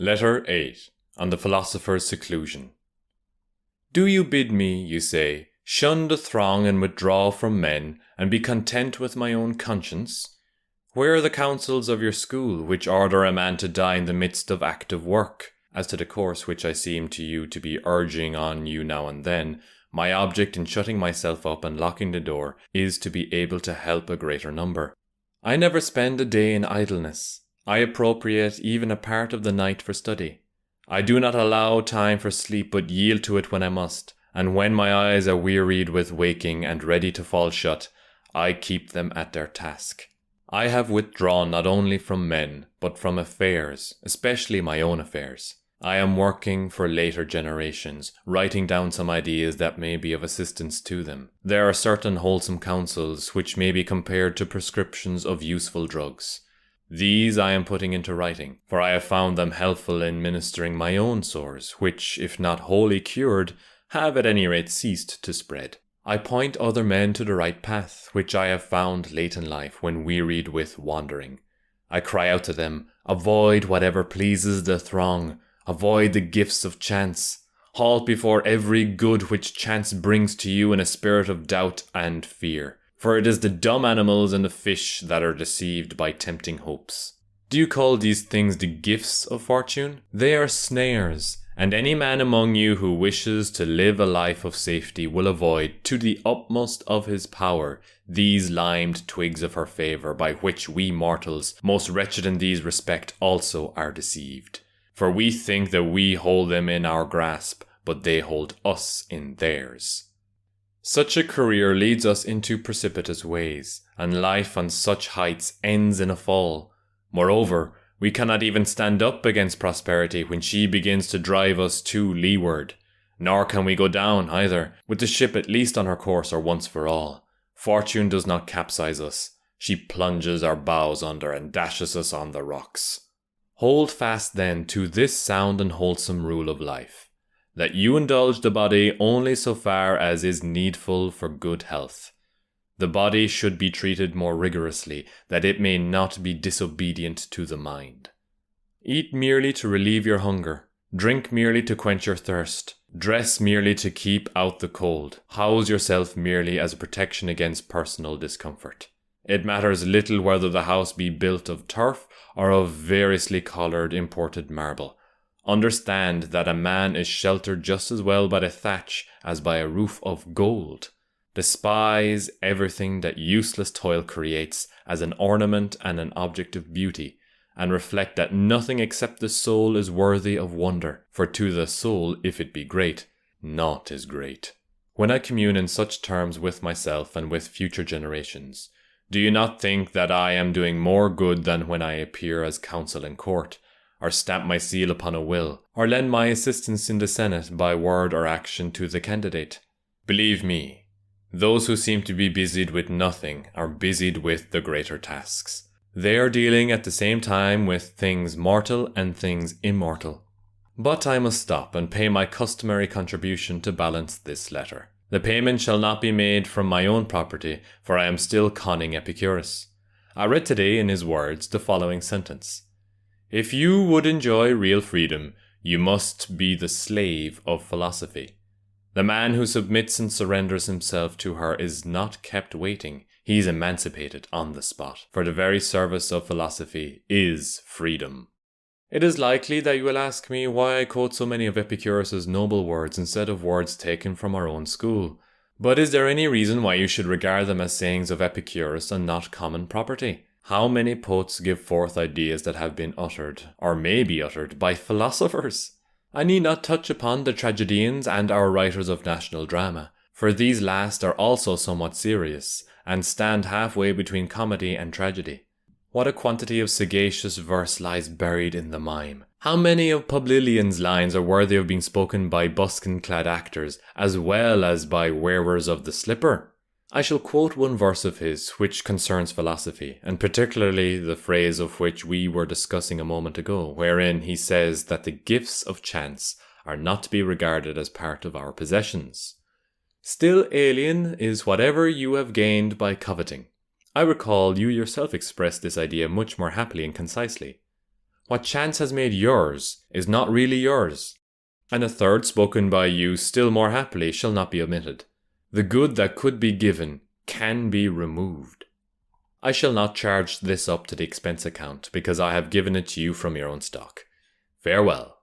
Letter 8. On the Philosopher's Seclusion. Do you bid me, you say, shun the throng and withdraw from men, and be content with my own conscience? Where are the counsels of your school, which order a man to die in the midst of active work? As to the course which I seem to you to be urging on you now and then, my object in shutting myself up and locking the door is to be able to help a greater number. I never spend a day in idleness. I appropriate even a part of the night for study. I do not allow time for sleep, but yield to it when I must, and when my eyes are wearied with waking and ready to fall shut, I keep them at their task. I have withdrawn not only from men, but from affairs, especially my own affairs. I am working for later generations, writing down some ideas that may be of assistance to them. There are certain wholesome counsels which may be compared to prescriptions of useful drugs. These I am putting into writing, for I have found them helpful in ministering my own sores, which, if not wholly cured, have at any rate ceased to spread. I point other men to the right path, which I have found late in life when wearied with wandering. I cry out to them, avoid whatever pleases the throng, avoid the gifts of chance, halt before every good which chance brings to you in a spirit of doubt and fear. For it is the dumb animals and the fish that are deceived by tempting hopes. Do you call these things the gifts of fortune? They are snares, and any man among you who wishes to live a life of safety will avoid, to the utmost of his power, these limed twigs of her favour, by which we mortals, most wretched in these respect, also are deceived. For we think that we hold them in our grasp, but they hold us in theirs. Such a career leads us into precipitous ways, and life on such heights ends in a fall. Moreover, we cannot even stand up against prosperity when she begins to drive us to leeward. Nor can we go down, either, with the ship at least on her course or once for all. Fortune does not capsize us. She plunges our bows under and dashes us on the rocks. Hold fast then to this sound and wholesome rule of life, that you indulge the body only so far as is needful for good health. The body should be treated more rigorously, that it may not be disobedient to the mind. Eat merely to relieve your hunger, drink merely to quench your thirst, dress merely to keep out the cold, house yourself merely as a protection against personal discomfort. It matters little whether the house be built of turf or of variously coloured imported marble. Understand that a man is sheltered just as well by the thatch as by a roof of gold. Despise everything that useless toil creates as an ornament and an object of beauty, and reflect that nothing except the soul is worthy of wonder, for to the soul, if it be great, naught is great. When I commune in such terms with myself and with future generations, do you not think that I am doing more good than when I appear as counsel in court, or stamp my seal upon a will, or lend my assistance in the Senate by word or action to the candidate? Believe me, those who seem to be busied with nothing are busied with the greater tasks. They are dealing at the same time with things mortal and things immortal. But I must stop and pay my customary contribution to balance this letter. The payment shall not be made from my own property, for I am still conning Epicurus. I read today in his words the following sentence: if you would enjoy real freedom, you must be the slave of philosophy. The man who submits and surrenders himself to her is not kept waiting. He is emancipated on the spot, for the very service of philosophy is freedom. It is likely that you will ask me why I quote so many of Epicurus's noble words instead of words taken from our own school. But is there any reason why you should regard them as sayings of Epicurus and not common property? How many poets give forth ideas that have been uttered, or may be uttered, by philosophers? I need not touch upon the tragedians and our writers of national drama, for these last are also somewhat serious, and stand halfway between comedy and tragedy. What a quantity of sagacious verse lies buried in the mime! How many of Publilian's lines are worthy of being spoken by buskin-clad actors, as well as by wearers of the slipper? I shall quote one verse of his which concerns philosophy, and particularly the phrase of which we were discussing a moment ago, wherein he says that the gifts of chance are not to be regarded as part of our possessions. Still alien is whatever you have gained by coveting. I recall you yourself expressed this idea much more happily and concisely. What chance has made yours is not really yours. And a third spoken by you still more happily shall not be omitted. The good that could be given can be removed. I shall not charge this up to the expense account, because I have given it to you from your own stock. Farewell.